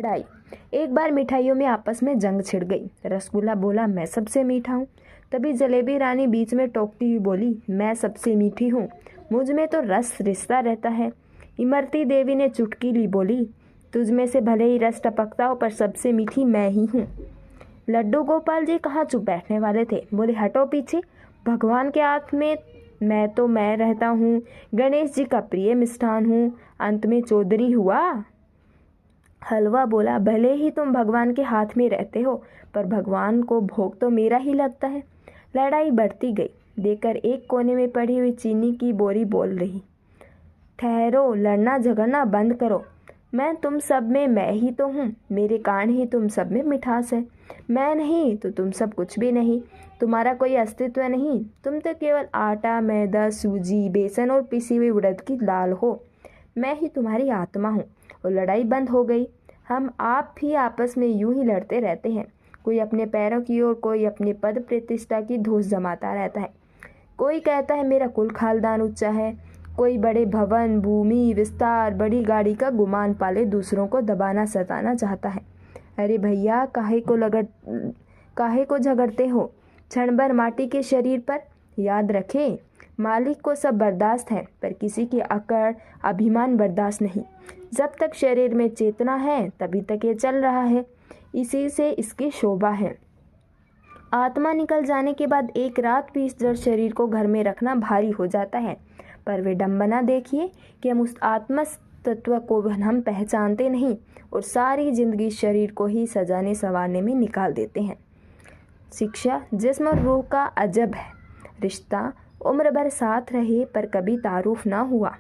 लड़ाई। एक बार मिठाइयों में आपस में जंग छिड़ गई। रसगुल्ला बोला, मैं सबसे मीठा हूँ। तभी जलेबी रानी बीच में टोकती हुई बोली, मैं सबसे मीठी हूँ, मुझ में तो रस रिश्ता रहता है। इमरती देवी ने चुटकी ली, बोली, तुझ में से भले ही रस टपकता हो पर सबसे मीठी मैं ही हूँ। लड्डू गोपाल जी कहाँ चुप बैठने वाले थे, बोले, हटो पीछे, भगवान के हाथ में मैं रहता हूँ, गणेश जी का प्रिय मिष्ठान हूँ, अंत में चौधरी हुआ। हलवा बोला, भले ही तुम भगवान के हाथ में रहते हो पर भगवान को भोग तो मेरा ही लगता है। लड़ाई बढ़ती गई। देकर एक कोने में पड़ी हुई चीनी की बोरी बोल रही, ठहरो, लड़ना झगड़ना बंद करो, मैं तुम सब में मैं ही तो हूँ, मेरे कारण ही तुम सब में मिठास है। मैं नहीं तो तुम सब कुछ भी नहीं, तुम्हारा कोई अस्तित्व नहीं, तुम तो केवल आटा, मैदा, सूजी, बेसन और पिसी हुई उड़द की दाल हो। मैं ही तुम्हारी आत्मा हूँ। और लड़ाई बंद हो गई। हम आप भी आपस में यूं ही लड़ते रहते हैं, कोई अपने पैरों की ओर, कोई अपने पद प्रतिष्ठा की धूस जमाता रहता है। कोई कहता है मेरा कुल खानदान ऊंचा है, कोई बड़े भवन, भूमि, विस्तार, बड़ी गाड़ी का गुमान पाले दूसरों को दबाना सताना चाहता है। अरे भैया, काहे को झगड़ते हो? क्षण भर माटी के शरीर पर। याद रखें, मालिक को सब बर्दाश्त है पर किसी की अकड़, अभिमान बर्दाश्त नहीं। जब तक शरीर में चेतना है तभी तक ये चल रहा है, इसी से इसकी शोभा है। आत्मा निकल जाने के बाद एक रात भी इस जड़ शरीर को घर में रखना भारी हो जाता है। पर विडंबना देखिए कि हम उस आत्मा तत्व को हम पहचानते नहीं और सारी जिंदगी शरीर को ही सजाने संवारने में निकाल देते हैं। शिक्षा जिस्म और रूह का अजब है। रिश्ता उम्र भर साथ रहे पर कभी तारुफ ना हुआ।